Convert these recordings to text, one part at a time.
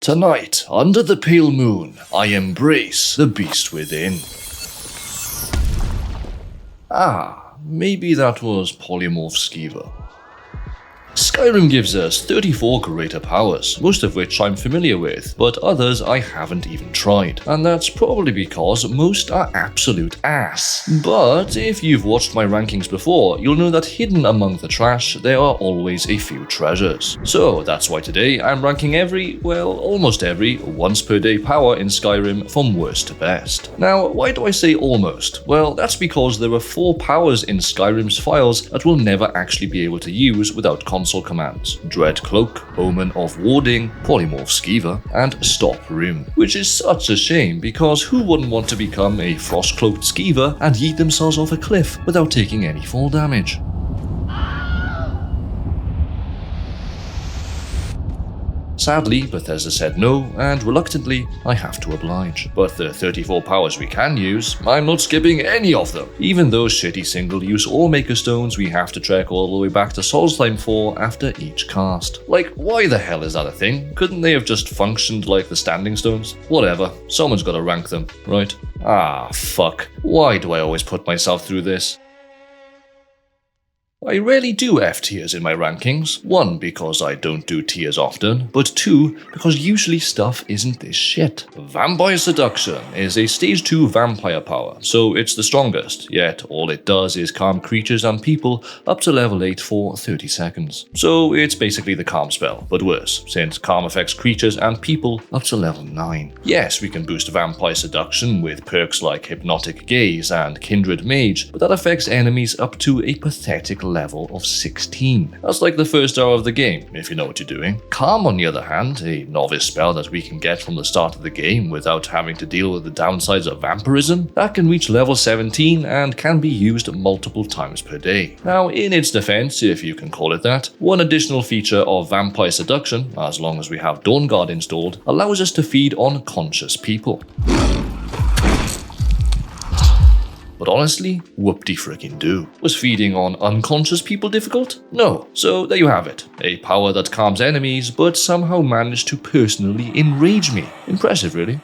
Tonight, under the pale moon, I embrace the beast within. Maybe that was Polymorph Skeever. Skyrim gives us 34 greater powers, most of which I'm familiar with, but others I haven't even tried, and that's probably because most are absolute ass. But if you've watched my rankings before, you'll know that hidden among the trash, there are always a few treasures. So that's why today I'm ranking almost every once per day power in Skyrim from worst to best. Now, why do I say almost? Well, that's because there are 4 powers in Skyrim's files that we'll never actually be able to use without console commands: Dread Cloak, Omen of Warding, Polymorph Skeever, and Stop Rune. Which is such a shame, because who wouldn't want to become a frost-cloaked Skeever and yeet themselves off a cliff without taking any fall damage? Sadly, Bethesda said no, and reluctantly, I have to oblige. But the 34 powers we can use, I'm not skipping any of them. Even those shitty single-use Allmaker stones we have to trek all the way back to Solstheim for after each cast. Like, why the hell is that a thing? Couldn't they have just functioned like the standing stones? Whatever, someone's gotta rank them, right? Fuck. Why do I always put myself through this? I rarely do F tiers in my rankings, 1 because I don't do tiers often, but 2 because usually stuff isn't this shit. Vampire Seduction is a stage 2 vampire power, so it's the strongest, yet all it does is calm creatures and people up to level 8 for 30 seconds. So it's basically the calm spell, but worse, since calm affects creatures and people up to level 9. Yes, we can boost Vampire Seduction with perks like Hypnotic Gaze and Kindred Mage, but that affects enemies up to a pathetic level of 16. That's like the first hour of the game, if you know what you're doing. Calm, on the other hand, a novice spell that we can get from the start of the game without having to deal with the downsides of vampirism, that can reach level 17 and can be used multiple times per day. Now, in its defense, if you can call it that, one additional feature of Vampire Seduction, as long as we have Dawnguard installed, allows us to feed on conscious people. But honestly, whoop-de-frickin-do. Was feeding on unconscious people difficult? No. So there you have it. A power that calms enemies, but somehow managed to personally enrage me. Impressive, really.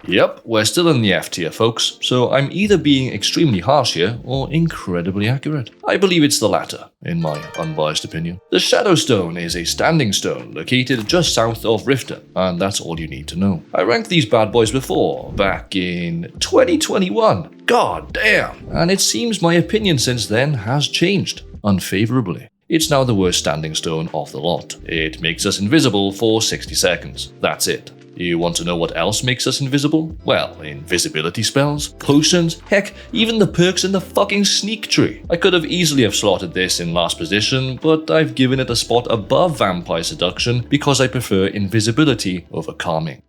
Yep, we're still in the F tier, folks, so I'm either being extremely harsh here or incredibly accurate. I believe it's the latter, in my unbiased opinion. The Shadow Stone is a standing stone located just south of Riften, and that's all you need to know. I ranked these bad boys before, back in 2021. God damn! And it seems my opinion since then has changed, unfavorably. It's now the worst standing stone of the lot. It makes us invisible for 60 seconds. That's it. You want to know what else makes us invisible? Well, invisibility spells, potions, heck, even the perks in the fucking sneak tree. I could have easily have slotted this in last position, but I've given it a spot above Vampire Seduction because I prefer invisibility over calming.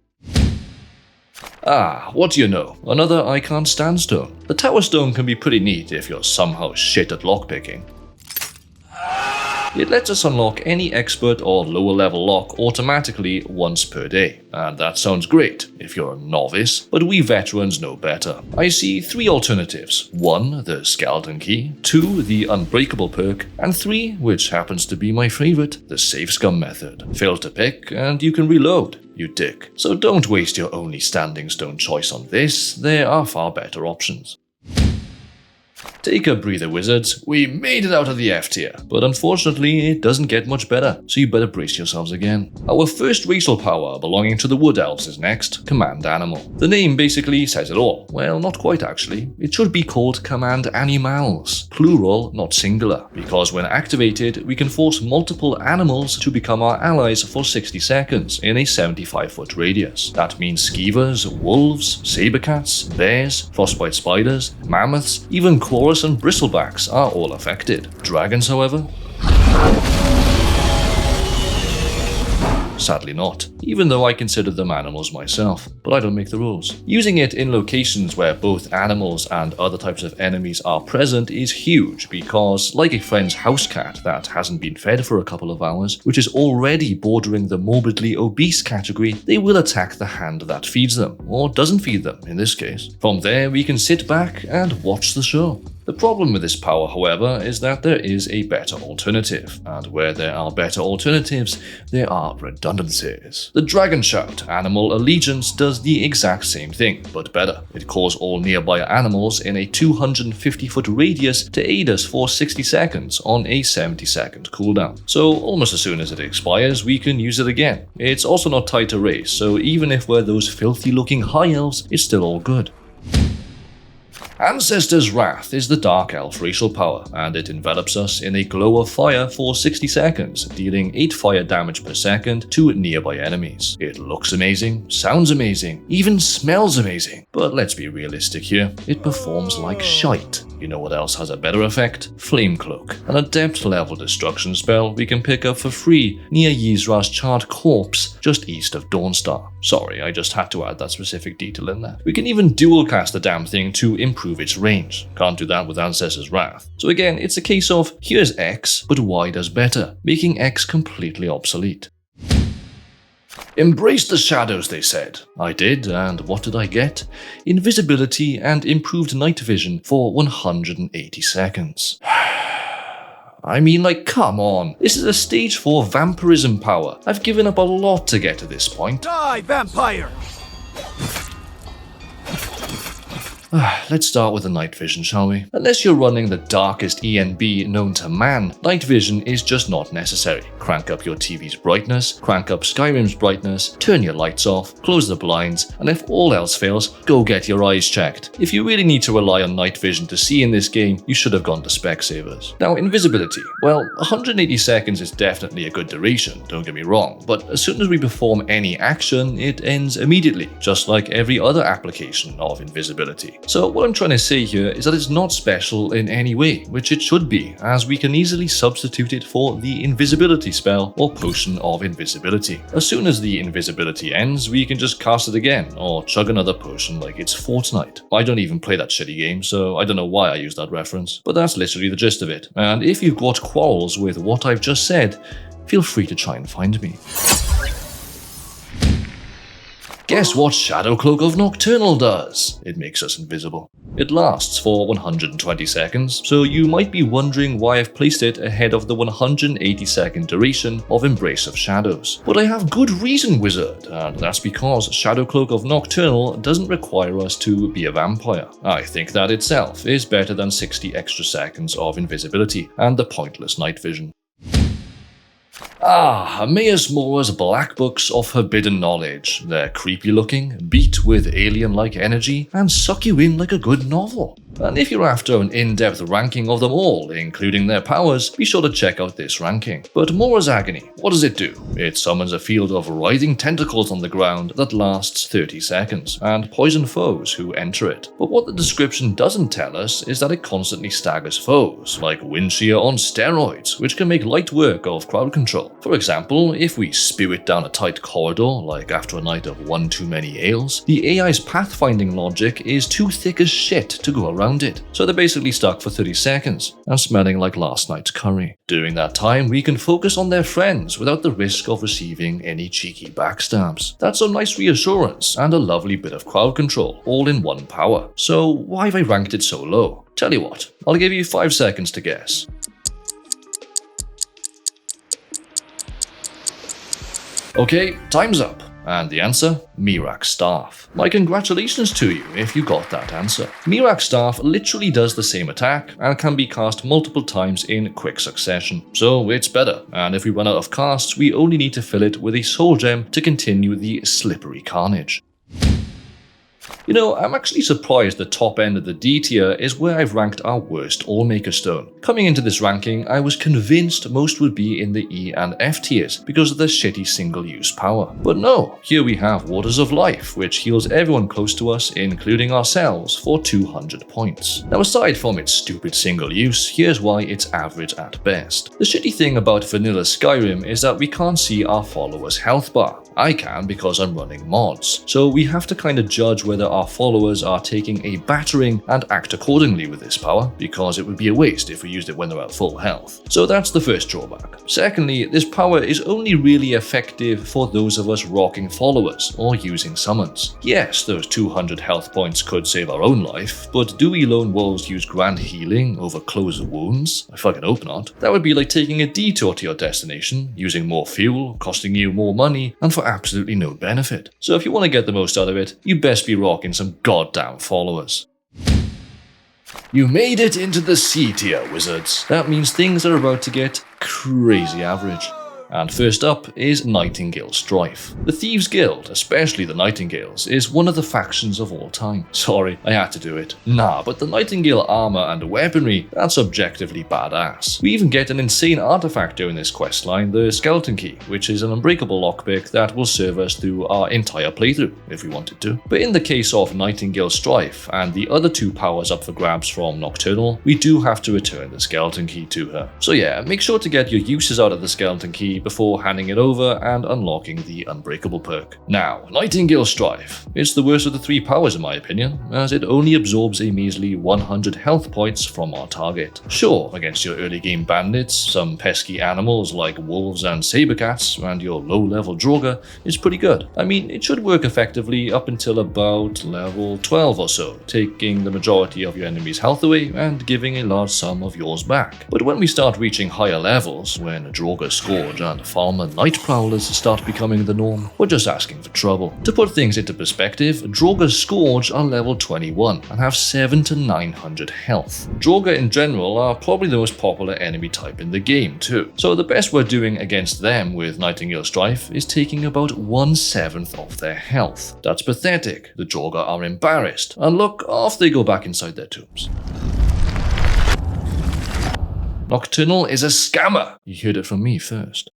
What do you know? Another I can't stand stone. The Tower Stone can be pretty neat if you're somehow shit at lockpicking. It lets us unlock any expert or lower level lock automatically once per day, and that sounds great if you're a novice, but we veterans know better. I see 3 alternatives: 1, the Skeleton Key, 2, the Unbreakable perk, and 3, which happens to be my favorite, the Safe Scum method. Fail to pick, and you can reload, you dick. So don't waste your only standing stone choice on this, there are far better options. Take a breather, wizards. We made it out of the F tier, but unfortunately it doesn't get much better, so you better brace yourselves again. Our first racial power belonging to the Wood Elves is next, Command Animal. The name basically says it all. Well, not quite actually. It should be called Command Animals, plural, not singular, because when activated, we can force multiple animals to become our allies for 60 seconds in a 75-foot radius. That means skeevers, wolves, sabercats, bears, frostbite spiders, mammoths, even Chorus and Bristlebacks are all affected. Dragons, however? Sadly not, even though I consider them animals myself, but I don't make the rules. Using it in locations where both animals and other types of enemies are present is huge because, like a friend's house cat that hasn't been fed for a couple of hours, which is already bordering the morbidly obese category, they will attack the hand that feeds them, or doesn't feed them in this case. From there, we can sit back and watch the show. The problem with this power, however, is that there is a better alternative, and where there are better alternatives, there are redundancies. The Dragon Shout Animal Allegiance does the exact same thing, but better. It calls all nearby animals in a 250-foot radius to aid us for 60 seconds on a 70-second cooldown. So almost as soon as it expires, we can use it again. It's also not tied to race, so even if we're those filthy-looking high elves, it's still all good. Ancestor's Wrath is the Dark Elf racial power, and it envelops us in a glow of fire for 60 seconds, dealing 8 fire damage per second to nearby enemies. It looks amazing, sounds amazing, even smells amazing, but let's be realistic here, it performs like shite. You know what else has a better effect? Flame Cloak, an adept level destruction spell we can pick up for free near Yizra's charred corpse just east of Dawnstar. Sorry, I just had to add that specific detail in there. We can even dual cast the damn thing to improve its range. Can't do that with Ancestor's Wrath. So again, it's a case of here's X, but Y does better, making X completely obsolete. Embrace the shadows, they said. I did, and what did I get? Invisibility and improved night vision for 180 seconds. I mean, like, come on. This is a stage 4 vampirism power. I've given up a lot to get to this point. Die, vampire! Let's start with the night vision, shall we? Unless you're running the darkest ENB known to man, night vision is just not necessary. Crank up your TV's brightness, crank up Skyrim's brightness, turn your lights off, close the blinds, and if all else fails, go get your eyes checked. If you really need to rely on night vision to see in this game, you should have gone to Specsavers. Now, invisibility. Well, 180 seconds is definitely a good duration, don't get me wrong, but as soon as we perform any action, it ends immediately, just like every other application of invisibility. So what I'm trying to say here is that it's not special in any way, which it should be, as we can easily substitute it for the invisibility spell or potion of invisibility. As soon as the invisibility ends, we can just cast it again, or chug another potion like it's Fortnite. I don't even play that shitty game, so I don't know why I use that reference, but that's literally the gist of it. And if you've got quarrels with what I've just said, feel free to try and find me. Guess what Shadowcloak of Nocturnal does? It makes us invisible. It lasts for 120 seconds, so you might be wondering why I've placed it ahead of the 180 second duration of Embrace of Shadows. But I have good reason, wizard, and that's because Shadowcloak of Nocturnal doesn't require us to be a vampire. I think that itself is better than 60 extra seconds of invisibility and the pointless night vision. Emmaus Mora's Black Books of Forbidden Knowledge. They're creepy looking, beat with alien-like energy, and suck you in like a good novel. And if you're after an in-depth ranking of them all, including their powers, be sure to check out this ranking. But Mora's Agony, what does it do? It summons a field of writhing tentacles on the ground that lasts 30 seconds, and poison foes who enter it. But what the description doesn't tell us is that it constantly staggers foes, like Windshear on steroids, which can make light work of crowd control. For example, if we spew it down a tight corridor, like after a night of one too many ales, the AI's pathfinding logic is too thick as shit to go around it, so they're basically stuck for 30 seconds and smelling like last night's curry. During that time, we can focus on their friends without the risk of receiving any cheeky backstabs. That's a nice reassurance and a lovely bit of crowd control, all in one power. So why have I ranked it so low? Tell you what, I'll give you 5 seconds to guess. Okay, time's up. And the answer? Mirak's Staff. My congratulations to you if you got that answer. Mirak's Staff literally does the same attack and can be cast multiple times in quick succession. So it's better, and if we run out of casts, we only need to fill it with a soul gem to continue the slippery carnage. You know, I'm actually surprised the top end of the D tier is where I've ranked our worst Allmaker Stone. Coming into this ranking, I was convinced most would be in the E and F tiers because of their shitty single-use power. But no, here we have Waters of Life, which heals everyone close to us, including ourselves, for 200 points. Now aside from its stupid single use, here's why it's average at best. The shitty thing about vanilla Skyrim is that we can't see our followers' health bar. I can because I'm running mods, so we have to kind of judge whether our followers are taking a battering and act accordingly with this power, because it would be a waste if we used it when they're at full health. So that's the first drawback. Secondly, this power is only really effective for those of us rocking followers or using summons. Yes, those 200 health points could save our own life, but do we lone wolves use grand healing over close wounds? I fucking hope not. That would be like taking a detour to your destination, using more fuel, costing you more money, and for absolutely no benefit. So if you want to get the most out of it, you best be rocking some goddamn followers. You made it into the C tier, wizards. That means things are about to get crazy average. And first up is Nightingale Strife. The Thieves Guild, especially the Nightingales, is one of the factions of all time. Sorry, I had to do it. Nah, but the Nightingale armor and weaponry, that's objectively badass. We even get an insane artifact during this questline, the Skeleton Key, which is an unbreakable lockpick that will serve us through our entire playthrough, if we wanted to. But in the case of Nightingale Strife and the other two powers up for grabs from Nocturnal, we do have to return the Skeleton Key to her. So yeah, make sure to get your uses out of the Skeleton Key before handing it over and unlocking the Unbreakable perk. Now, Nightingale Strife. It's the worst of the three powers in my opinion, as it only absorbs a measly 100 health points from our target. Sure, against your early game bandits, some pesky animals like wolves and sabercats, and your low level Draugr, it's pretty good. I mean, it should work effectively up until about level 12 or so, taking the majority of your enemy's health away and giving a large sum of yours back. But when we start reaching higher levels, when Draugr Scourge and Farmer Night Prowlers start becoming the norm, we're just asking for trouble. To put things into perspective, Draugr Scourge are level 21 and have 700 to 900 health. Draugr in general are probably the most popular enemy type in the game too, so the best we're doing against them with Nightingale Strife is taking about 1/7 of their health. That's pathetic. The Draugr are embarrassed, and look, off they go back inside their tombs. Nocturnal is a scammer. You heard it from me first.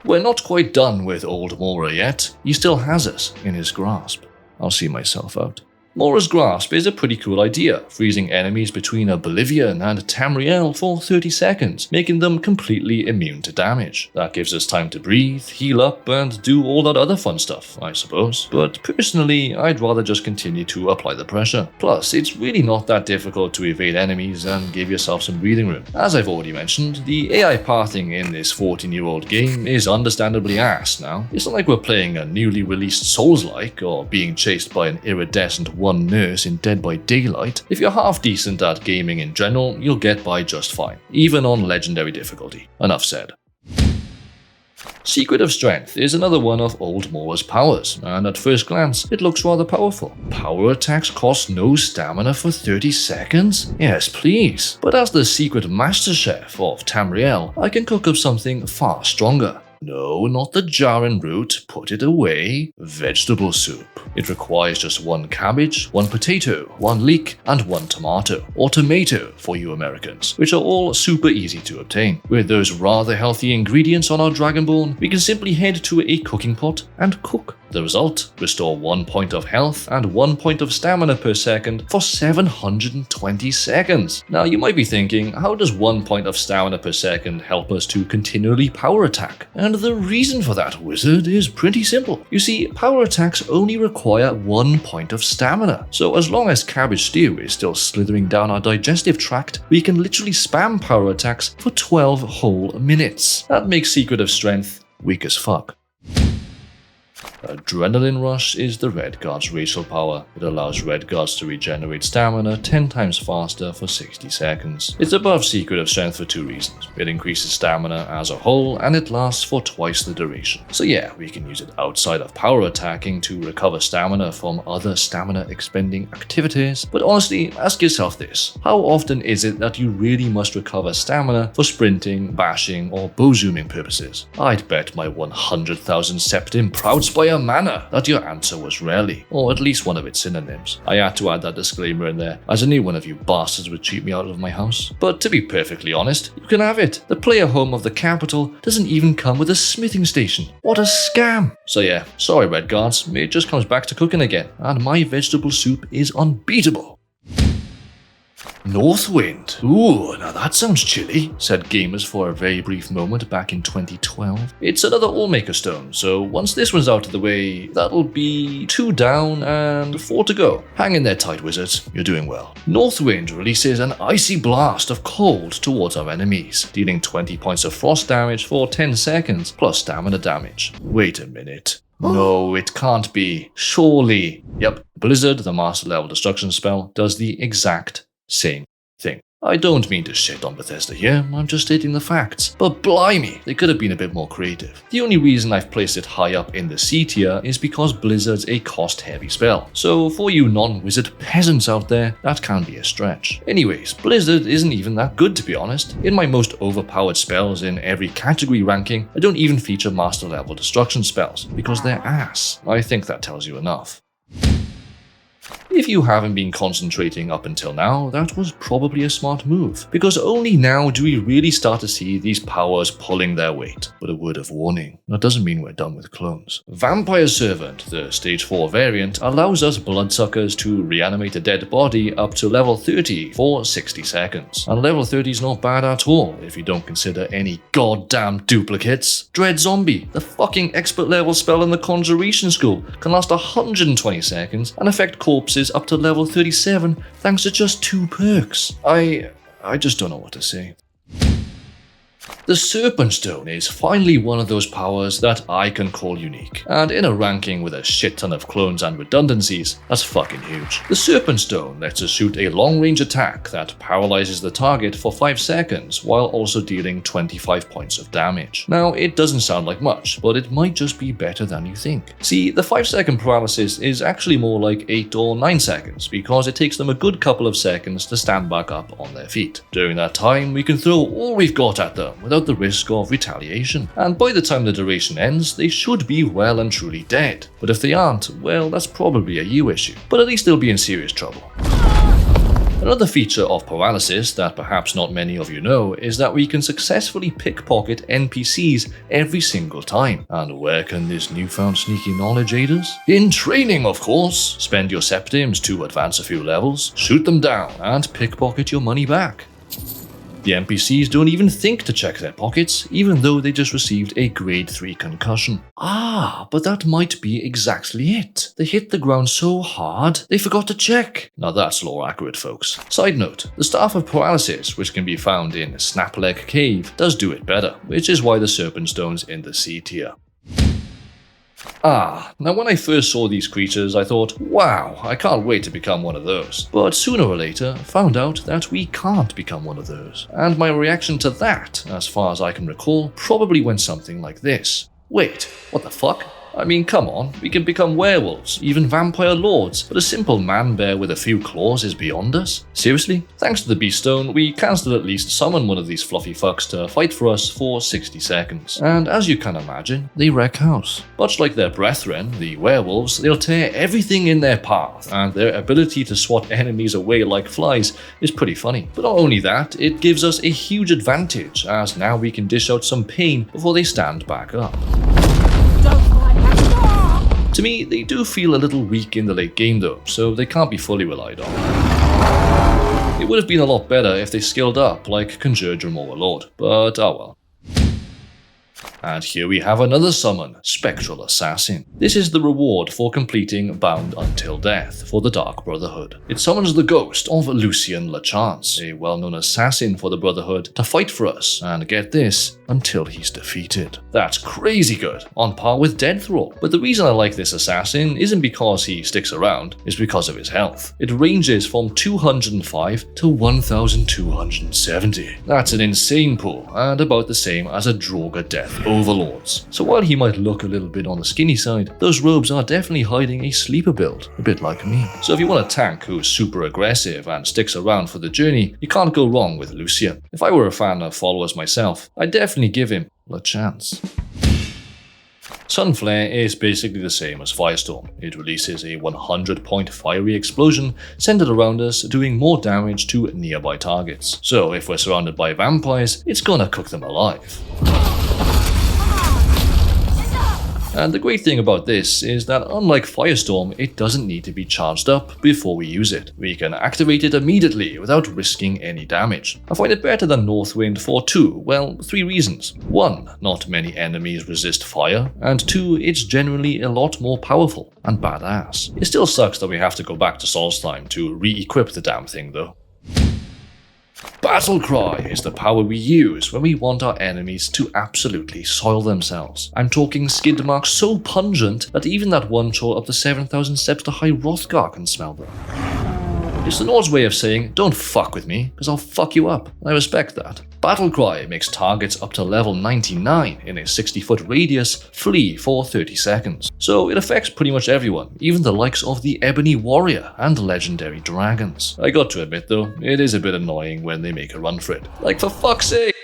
We're not quite done with old Mora yet. He still has us in his grasp. I'll see myself out. Mora's Grasp is a pretty cool idea, freezing enemies between Oblivion and Tamriel for 30 seconds, making them completely immune to damage. That gives us time to breathe, heal up, and do all that other fun stuff, I suppose. But personally, I'd rather just continue to apply the pressure. Plus, it's really not that difficult to evade enemies and give yourself some breathing room. As I've already mentioned, the AI pathing in this 14-year-old game is understandably ass now. It's not like we're playing a newly released Souls-like, or being chased by an iridescent one nurse in Dead by Daylight. If you're half decent at gaming in general, you'll get by just fine, even on legendary difficulty. Enough said. Secret of Strength is another one of old Mora's powers, and at first glance, it looks rather powerful. Power attacks cost no stamina for 30 seconds? Yes, please. But as the secret master chef of Tamriel, I can cook up something far stronger. No, not the jarring root, put it away. Vegetable soup. It requires just 1 cabbage, 1 potato, 1 leek, and 1 tomato, or tomato for you Americans, which are all super easy to obtain. With those rather healthy ingredients on our Dragonborn, we can simply head to a cooking pot and cook. The result? Restore 1 point of health and 1 point of stamina per second for 720 seconds. Now you might be thinking, how does 1 point of stamina per second help us to continually power attack? And the reason for that, wizard, is pretty simple. You see, power attacks only require 1 point of stamina. So as long as cabbage stew is still slithering down our digestive tract, we can literally spam power attacks for 12 whole minutes. That makes Secret of Strength weak as fuck. Adrenaline Rush is the Red Guard's racial power. It allows Red Guards to regenerate stamina 10 times faster for 60 seconds. It's above Secret of Strength for 2 reasons. It increases stamina as a whole, and it lasts for twice the duration. So yeah, we can use it outside of power attacking to recover stamina from other stamina expending activities. But honestly, ask yourself this. How often is it that you really must recover stamina for sprinting, bashing, or bow zooming purposes? I'd bet my 100,000 septim proud spire mana that your answer was rarely, or at least one of its synonyms. I had to add that disclaimer in there, as I knew one of you bastards would cheat me out of my house. But to be perfectly honest, you can have it. The player home of the capital doesn't even come with a smithing station. What a scam! So yeah, sorry Red Guards, it just comes back to cooking again, and my vegetable soup is unbeatable. Northwind. Ooh, now that sounds chilly, said gamers for a very brief moment back in 2012. It's another Allmaker Stone, so once this one's out of the way, that'll be 2 down and 4 to go. Hang in there tight, wizards. You're doing well. Northwind releases an icy blast of cold towards our enemies, dealing 20 points of frost damage for 10 seconds, plus stamina damage. Wait a minute. No, it can't be. Surely. Yep, Blizzard, the master level destruction spell, does the exact same thing. I don't mean to shit on Bethesda here, I'm just stating the facts. But blimey, they could have been a bit more creative. The only reason I've placed it high up in the C tier is because Blizzard's a cost-heavy spell. So for you non-wizard peasants out there, that can be a stretch. Anyways, Blizzard isn't even that good to be honest. In my most overpowered spells in every category ranking, I don't even feature master level destruction spells, because they're ass. I think that tells you enough. If you haven't been concentrating up until now, that was probably a smart move, because only now do we really start to see these powers pulling their weight. But a word of warning, that doesn't mean we're done with clones. Vampire Servant, the stage 4 variant, allows us bloodsuckers to reanimate a dead body up to level 30 for 60 seconds. And level 30 is not bad at all if you don't consider any goddamn duplicates. Dread Zombie, the fucking expert level spell in the Conjuration School, can last 120 seconds and affect corpses up to level 37 thanks to just 2 perks. I just don't know what to say. The Serpent Stone is finally one of those powers that I can call unique, and in a ranking with a shit ton of clones and redundancies, that's fucking huge. The Serpent Stone lets us shoot a long-range attack that paralyzes the target for 5 seconds while also dealing 25 points of damage. Now, it doesn't sound like much, but it might just be better than you think. See, the 5-second paralysis is actually more like 8 or 9 seconds because it takes them a good couple of seconds to stand back up on their feet. During that time, we can throw all we've got at them without the risk of retaliation, and by the time the duration ends, they should be well and truly dead. But if they aren't, well, that's probably a you issue, but at least they'll be in serious trouble. Another feature of paralysis that perhaps not many of you know is that we can successfully pickpocket NPCs every single time. And where can this newfound sneaky knowledge aid us? In training, of course! Spend your septims to advance a few levels, shoot them down, and pickpocket your money back. The NPCs don't even think to check their pockets, even though they just received a grade 3 concussion. Ah, but that might be exactly it. They hit the ground so hard, they forgot to check. Now that's lore accurate, folks. Side note, the Staff of Paralysis, which can be found in Snapleg Cave, does do it better, which is why the Serpent Stone's in the C tier. Now when I first saw these creatures, I thought, wow, I can't wait to become one of those. But sooner or later, found out that we can't become one of those. And my reaction to that, as far as I can recall, probably went something like this. Wait, what the fuck? I mean, come on, we can become werewolves, even vampire lords, but a simple man-bear with a few claws is beyond us? Seriously? Thanks to the Beast Stone, we can still at least summon one of these fluffy fucks to fight for us for 60 seconds. And as you can imagine, they wreck house. Much like their brethren, the werewolves, they'll tear everything in their path, and their ability to swat enemies away like flies is pretty funny. But not only that, it gives us a huge advantage, as now we can dish out some pain before they stand back up. To me, they do feel a little weak in the late game though, so they can't be fully relied on. It would have been a lot better if they skilled up like Conjure Werebear, but oh well. And here we have another summon, Spectral Assassin. This is the reward for completing Bound Until Death for the Dark Brotherhood. It summons the ghost of Lucien Lachance, a well-known assassin for the Brotherhood, to fight for us, and get this, until he's defeated. That's crazy good, on par with Deadthrall. But the reason I like this assassin isn't because he sticks around, it's because of his health. It ranges from 205 to 1270. That's an insane pool, and about the same as a Draugr Death Overlords. So while he might look a little bit on the skinny side, those robes are definitely hiding a sleeper build, a bit like me. So if you want a tank who's super aggressive and sticks around for the journey, you can't go wrong with Lucien. If I were a fan of followers myself, I'd definitely give him a chance. Sunflare is basically the same as Firestorm. It releases a 100-point fiery explosion centered around us, doing more damage to nearby targets. So if we're surrounded by vampires, it's gonna cook them alive. And the great thing about this is that unlike Firestorm, it doesn't need to be charged up before we use it. We can activate it immediately without risking any damage. I find it better than Northwind for three reasons. 1, not many enemies resist fire, and 2, it's generally a lot more powerful and badass. It still sucks that we have to go back to Solstheim to re-equip the damn thing though. Battle Cry is the power we use when we want our enemies to absolutely soil themselves. I'm talking skid marks so pungent that even that one troll up to 7,000 steps to High Hrothgar can smell them. It's the Nord's way of saying, don't fuck with me, because I'll fuck you up, and I respect that. Battlecry makes targets up to level 99 in a 60-foot radius flee for 30 seconds. So it affects pretty much everyone, even the likes of the Ebony Warrior and legendary dragons. I got to admit though, it is a bit annoying when they make a run for it. Like, for fuck's sake!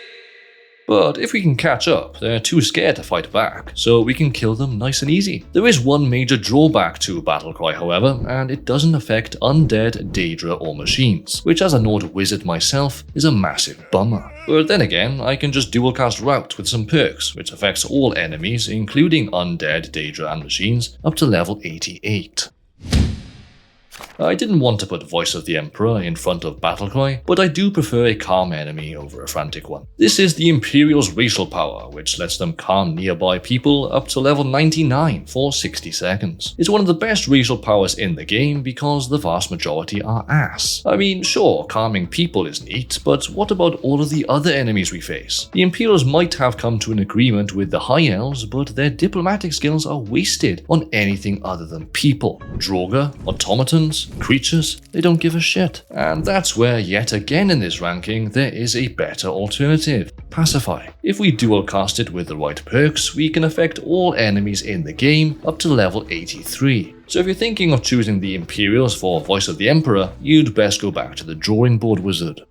But if we can catch up, they're too scared to fight back, so we can kill them nice and easy. There is one major drawback to Battlecry however, and it doesn't affect undead, Daedra or machines, which as a Nord wizard myself is a massive bummer. But then again, I can just dual cast Rout with some perks, which affects all enemies including undead, Daedra and machines up to level 88. I didn't want to put Voice of the Emperor in front of Battlecry, but I do prefer a calm enemy over a frantic one. This is the Imperial's racial power, which lets them calm nearby people up to level 99 for 60 seconds. It's one of the best racial powers in the game because the vast majority are ass. I mean, sure, calming people is neat, but what about all of the other enemies we face? The Imperials might have come to an agreement with the High Elves, but their diplomatic skills are wasted on anything other than people. Draugr, automatons, creatures, they don't give a shit. And that's where, yet again in this ranking, there is a better alternative. Pacify. If we dual cast it with the right perks, we can affect all enemies in the game up to level 83. So if you're thinking of choosing the Imperials for Voice of the Emperor, you'd best go back to the drawing board, wizard.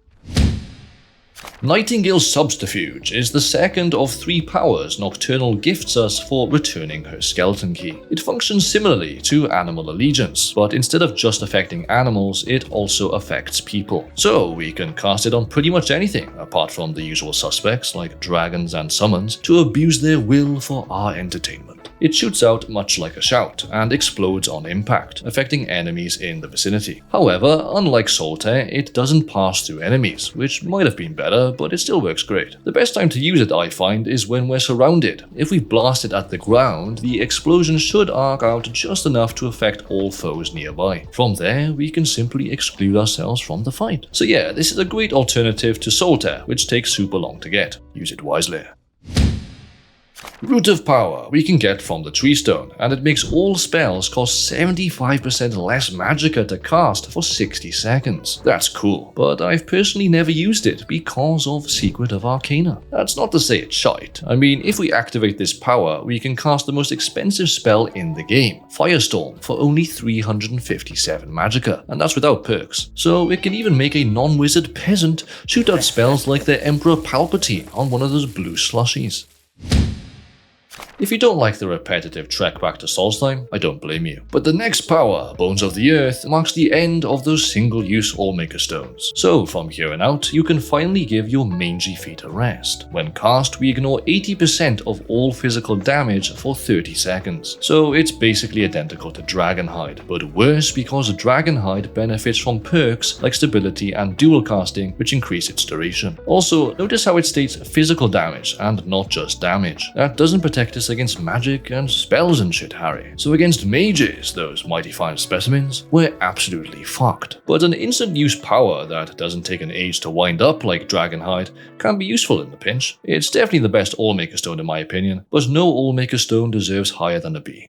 Nightingale Subterfuge is the second of 3 powers Nocturnal gifts us for returning her skeleton key. It functions similarly to Animal Allegiance, but instead of just affecting animals, it also affects people. So we can cast it on pretty much anything, apart from the usual suspects like dragons and summons, to abuse their will for our entertainment. It shoots out much like a shout, and explodes on impact, affecting enemies in the vicinity. However, unlike Solitaire, it doesn't pass through enemies, which might have been better, but it still works great. The best time to use it, I find, is when we're surrounded. If we blast it at the ground, the explosion should arc out just enough to affect all foes nearby. From there, we can simply exclude ourselves from the fight. So yeah, this is a great alternative to Solitaire, which takes super long to get. Use it wisely. Root of Power we can get from the Tree Stone, and it makes all spells cost 75% less magicka to cast for 60 seconds. That's cool, but I've personally never used it because of Secret of Arcana. That's not to say it's shite. I mean, if we activate this power, we can cast the most expensive spell in the game, Firestorm, for only 357 magicka, and that's without perks. So it can even make a non-wizard peasant shoot out spells like the Emperor Palpatine on one of those blue slushies. If you don't like the repetitive trek back to Solstheim, I don't blame you. But the next power, Bones of the Earth, marks the end of those single-use Allmaker stones. So from here on out, you can finally give your mangy feet a rest. When cast, we ignore 80% of all physical damage for 30 seconds. So it's basically identical to Dragonhide, but worse because Dragonhide benefits from perks like stability and dual casting, which increase its duration. Also, notice how it states physical damage and not just damage. That doesn't protect us against magic and spells and shit, Harry. So against mages, those mighty fine specimens, we're absolutely fucked. But an instant use power that doesn't take an age to wind up like Dragonhide can be useful in the pinch. It's definitely the best Allmaker stone in my opinion, but no Allmaker stone deserves higher than a B.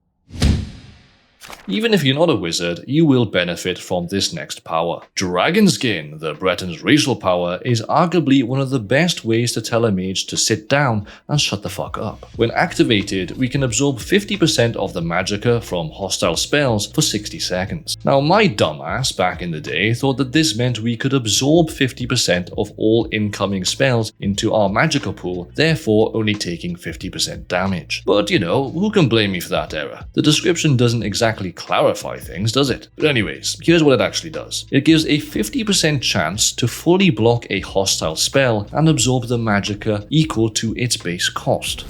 Even if you're not a wizard, you will benefit from this next power. Dragonskin, the Breton's racial power, is arguably one of the best ways to tell a mage to sit down and shut the fuck up. When activated, we can absorb 50% of the magicka from hostile spells for 60 seconds. Now my dumbass back in the day thought that this meant we could absorb 50% of all incoming spells into our magicka pool, therefore only taking 50% damage. But you know, who can blame me for that error? The description doesn't exactly clarify things, does it? But anyways, here's what it actually does. It gives a 50% chance to fully block a hostile spell and absorb the magicka equal to its base cost.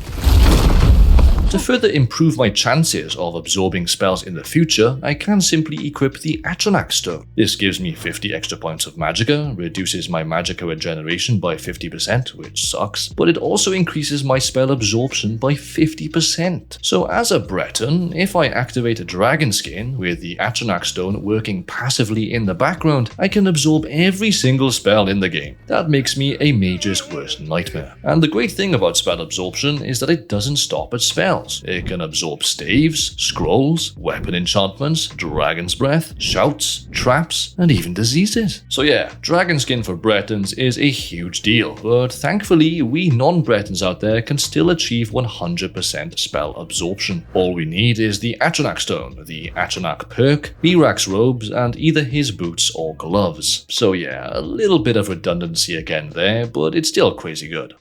To further improve my chances of absorbing spells in the future, I can simply equip the Atronach Stone. This gives me 50 extra points of magicka, reduces my magicka regeneration by 50%, which sucks, but it also increases my spell absorption by 50%. So as a Breton, if I activate a Dragonskin with the Atronach Stone working passively in the background, I can absorb every single spell in the game. That makes me a mage's worst nightmare. And the great thing about spell absorption is that it doesn't stop at spells. It can absorb staves, scrolls, weapon enchantments, dragon's breath, shouts, traps, and even diseases. So yeah, Dragonskin for Bretons is a huge deal, but thankfully we non-Bretons out there can still achieve 100% spell absorption. All we need is the Atronach Stone, the Atronach perk, Mirax's robes, and either his boots or gloves. So yeah, a little bit of redundancy again there, but it's still crazy good.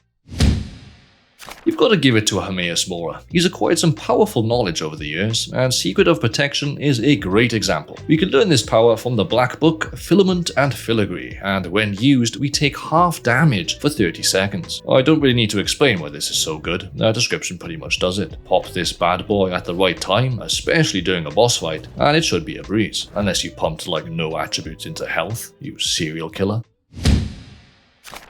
You've got to give it to Hermaeus Mora. He's acquired some powerful knowledge over the years, and Secret of Protection is a great example. We can learn this power from the Black Book, Filament and Filigree, and when used, we take half damage for 30 seconds. I don't really need to explain why this is so good, the description pretty much does it. Pop this bad boy at the right time, especially during a boss fight, and it should be a breeze, unless you pumped like no attributes into health, you serial killer.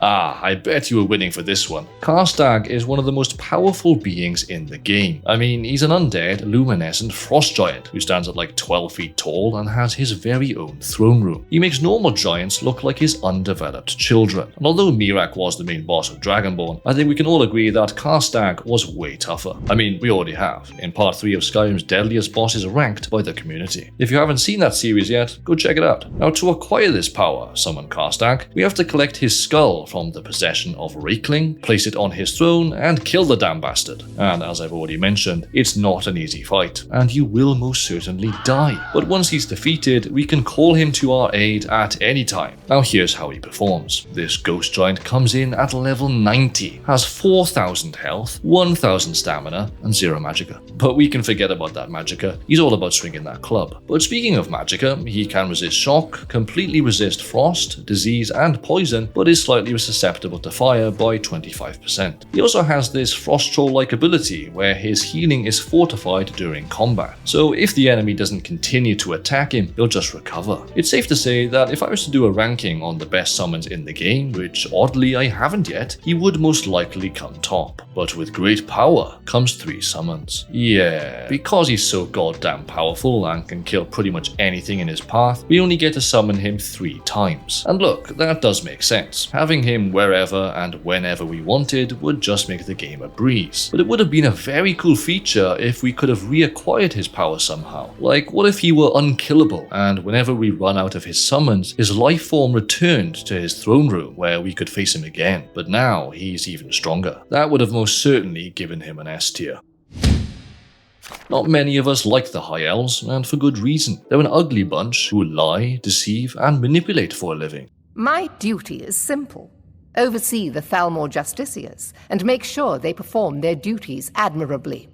I bet you were winning for this one. Karstaag is one of the most powerful beings in the game. I mean, he's an undead, luminescent frost giant who stands at like 12 feet tall and has his very own throne room. He makes normal giants look like his undeveloped children. And although Mirac was the main boss of Dragonborn, I think we can all agree that Karstaag was way tougher. I mean, we already have, in part 3 of Skyrim's deadliest bosses ranked by the community. If you haven't seen that series yet, go check it out. Now, to acquire this power, summon Karstaag, we have to collect his skull from the possession of Raikling, place it on his throne, and kill the damn bastard. And as I've already mentioned, it's not an easy fight, and you will most certainly die. But once he's defeated, we can call him to our aid at any time. Now here's how he performs. This ghost giant comes in at level 90, has 4,000 health, 1,000 stamina, and 0 magicka. But we can forget about that magicka, he's all about swinging that club. But speaking of magicka, he can resist shock, completely resist frost, disease, and poison, but is slightly susceptible to fire by 25%. He also has this frost troll-like ability where his healing is fortified during combat. So if the enemy doesn't continue to attack him, he'll just recover. It's safe to say that if I was to do a ranking on the best summons in the game, which oddly I haven't yet, he would most likely come top. But with great power comes 3 summons. Yeah, because he's so goddamn powerful and can kill pretty much anything in his path, we only get to summon him 3 times. And look, that does make sense. Having him wherever and whenever we wanted would just make the game a breeze. But it would have been a very cool feature if we could have reacquired his power somehow. Like, what if he were unkillable, and whenever we run out of his summons, his life form returned to his throne room where we could face him again. But now he's even stronger. That would have most certainly given him an S tier. Not many of us like the High Elves, and for good reason. They're an ugly bunch who lie, deceive, and manipulate for a living. My duty is simple. Oversee the Thalmor Justiciars, and make sure they perform their duties admirably.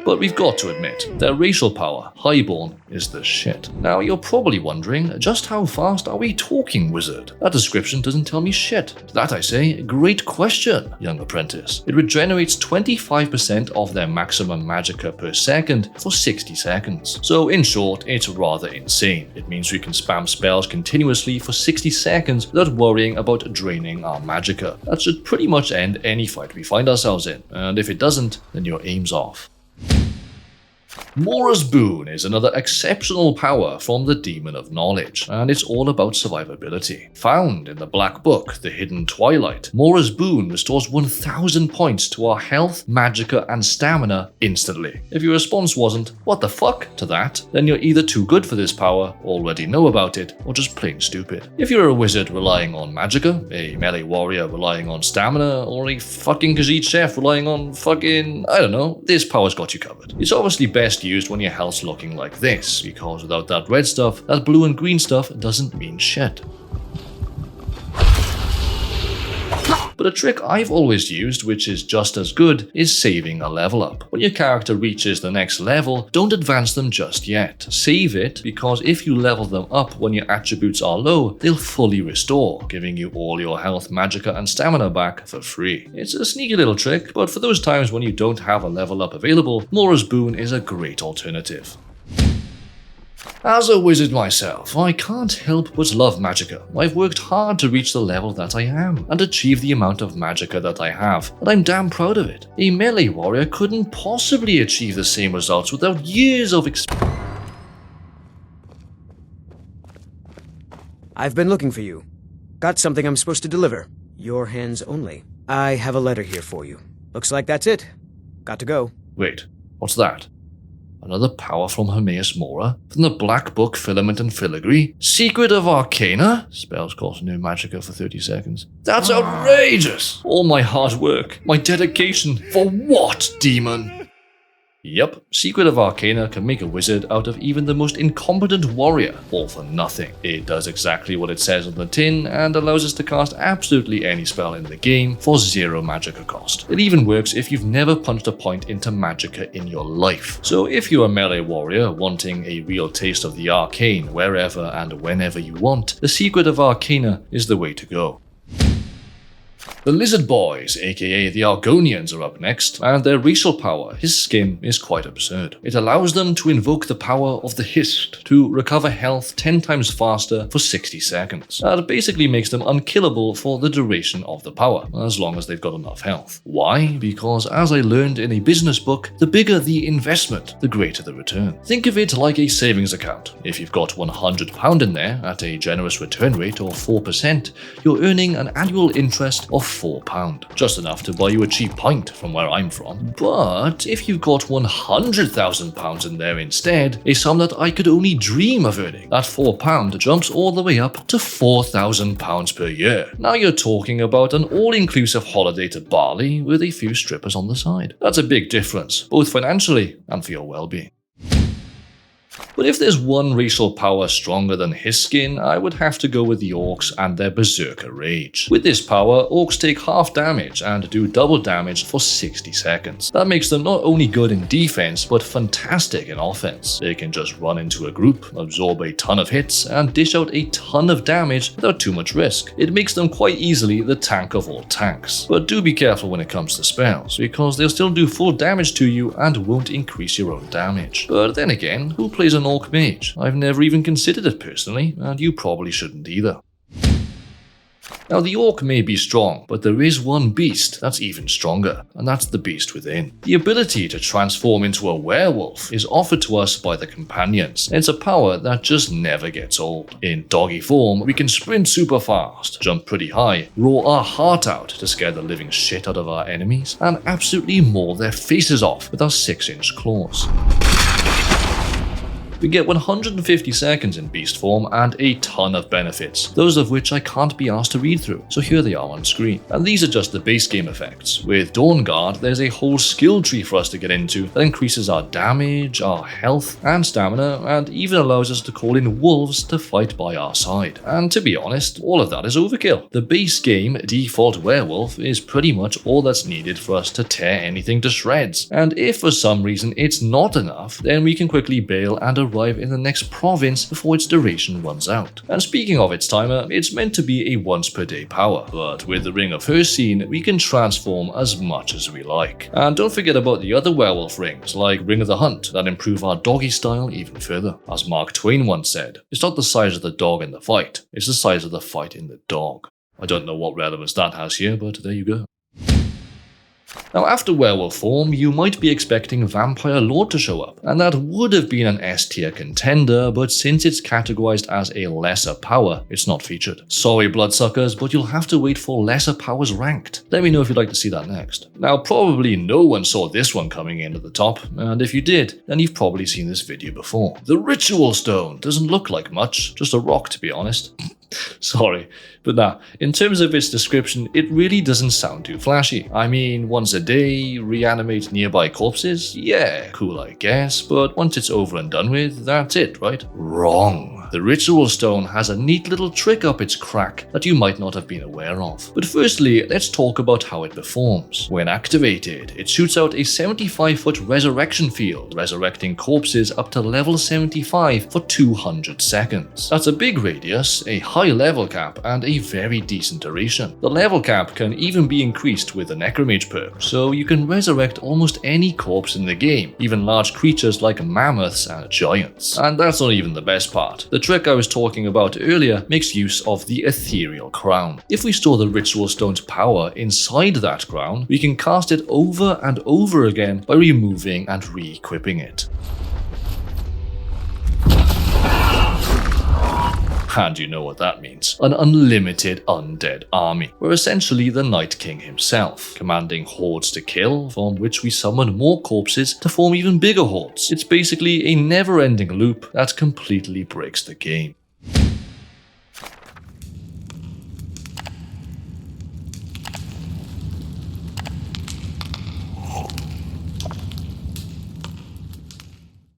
But we've got to admit, their racial power, Highborn, is the shit. Now you're probably wondering, just how fast are we talking, wizard? That description doesn't tell me shit. To that I say, great question, young apprentice. It regenerates 25% of their maximum magicka per second for 60 seconds. So in short, it's rather insane. It means we can spam spells continuously for 60 seconds without worrying about draining our magicka. That should pretty much end any fight we find ourselves in, and if it doesn't, then your aim's off. Mora's Boon is another exceptional power from the Demon of Knowledge, and it's all about survivability. Found in the Black Book, The Hidden Twilight, Mora's Boon restores 1,000 points to our health, magicka, and stamina instantly. If your response wasn't, "What the fuck?" to that, then you're either too good for this power, already know about it, or just plain stupid. If you're a wizard relying on magicka, a melee warrior relying on stamina, or a fucking Khajiit chef relying on fucking, I don't know, this power's got you covered. It's obviously best used when your health's looking like this, because without that red stuff, that blue and green stuff doesn't mean shit. But a trick I've always used, which is just as good, is saving a level up. When your character reaches the next level, don't advance them just yet. Save it, because if you level them up when your attributes are low, they'll fully restore, giving you all your health, magicka, and stamina back for free. It's a sneaky little trick, but for those times when you don't have a level up available, Mora's Boon is a great alternative. As a wizard myself, I can't help but love magicka. I've worked hard to reach the level that I am, and achieve the amount of magicka that I have, and I'm damn proud of it. A melee warrior couldn't possibly achieve the same results without years of experience. I've been looking for you. Got something I'm supposed to deliver. Your hands only. I have a letter here for you. Looks like that's it. Got to go. Wait, what's that? Another power from Hermaeus Mora? From the Black Book Filament and Filigree? Secret of Arcana? Spells cost no magicka for 30 seconds. That's outrageous! All my hard work, my dedication, for what, demon? Yep, Secret of Arcana can make a wizard out of even the most incompetent warrior, all for nothing. It does exactly what it says on the tin, and allows us to cast absolutely any spell in the game for 0 magicka cost. It even works if you've never punched a point into magicka in your life. So if you're a melee warrior wanting a real taste of the arcane wherever and whenever you want, the Secret of Arcana is the way to go. The Lizard Boys, aka the Argonians, are up next, and their racial power, Histskin, is quite absurd. It allows them to invoke the power of the Hist to recover health 10 times faster for 60 seconds. That basically makes them unkillable for the duration of the power, as long as they've got enough health. Why? Because as I learned in a business book, the bigger the investment, the greater the return. Think of it like a savings account. If you've got £100 in there at a generous return rate of 4%, you're earning an annual interest of £4, just enough to buy you a cheap pint from where I'm from. But if you've got £100,000 in there instead, a sum that I could only dream of earning, that £4 jumps all the way up to £4,000 per year. Now you're talking about an all-inclusive holiday to Bali with a few strippers on the side. That's a big difference, both financially and for your well-being. But if there's one racial power stronger than Histskin, I would have to go with the Orcs and their Berserker Rage. With this power, Orcs take half damage and do double damage for 60 seconds. That makes them not only good in defense, but fantastic in offense. They can just run into a group, absorb a ton of hits, and dish out a ton of damage without too much risk. It makes them quite easily the tank of all tanks. But do be careful when it comes to spells, because they'll still do full damage to you and won't increase your own damage. But then again, who plays an Orc mage? I've never even considered it personally, and you probably shouldn't either. Now the Orc may be strong, but there is one beast that's even stronger, and that's the beast within. The ability to transform into a werewolf is offered to us by the companions, and it's a power that just never gets old. In doggy form, we can sprint super fast, jump pretty high, roar our heart out to scare the living shit out of our enemies, and absolutely maul their faces off with our 6-inch claws. We get 150 seconds in beast form and a ton of benefits, those of which I can't be asked to read through, so here they are on screen. And these are just the base game effects. With Dawnguard, there's a whole skill tree for us to get into that increases our damage, our health, and stamina, and even allows us to call in wolves to fight by our side. And to be honest, all of that is overkill. The base game default werewolf is pretty much all that's needed for us to tear anything to shreds. And if for some reason it's not enough, then we can quickly bail and arrive in the next province before its duration runs out. And speaking of its timer, it's meant to be a once per day power, but with the Ring of Hircine, we can transform as much as we like. And don't forget about the other werewolf rings, like Ring of the Hunt, that improve our doggy style even further. As Mark Twain once said, it's not the size of the dog in the fight, it's the size of the fight in the dog. I don't know what relevance that has here, but there you go. Now after werewolf form, you might be expecting Vampire Lord to show up, and that would have been an S tier contender, but since it's categorized as a lesser power, it's not featured. Sorry bloodsuckers, but you'll have to wait for lesser powers ranked. Let me know if you'd like to see that next. Now probably no one saw this one coming in at the top, and if you did, then you've probably seen this video before. The Ritual Stone doesn't look like much, just a rock to be honest. Sorry, but nah, in terms of its description, it really doesn't sound too flashy. I mean, once a day, reanimate nearby corpses? Yeah, cool I guess, but once it's over and done with, that's it, right? Wrong. The Ritual Stone has a neat little trick up its crack that you might not have been aware of. But firstly, let's talk about how it performs. When activated, it shoots out a 75-foot resurrection field, resurrecting corpses up to level 75 for 200 seconds. That's a big radius, a high level cap, and a very decent duration. The level cap can even be increased with the Necromage perk, so you can resurrect almost any corpse in the game, even large creatures like mammoths and giants. And that's not even the best part. The trick I was talking about earlier makes use of the Ethereal Crown. If we store the Ritual Stone's power inside that crown, we can cast it over and over again by removing and re-equipping it. And you know what that means. An unlimited undead army. We're essentially the Night King himself, commanding hordes to kill, from which we summon more corpses to form even bigger hordes. It's basically a never-ending loop that completely breaks the game.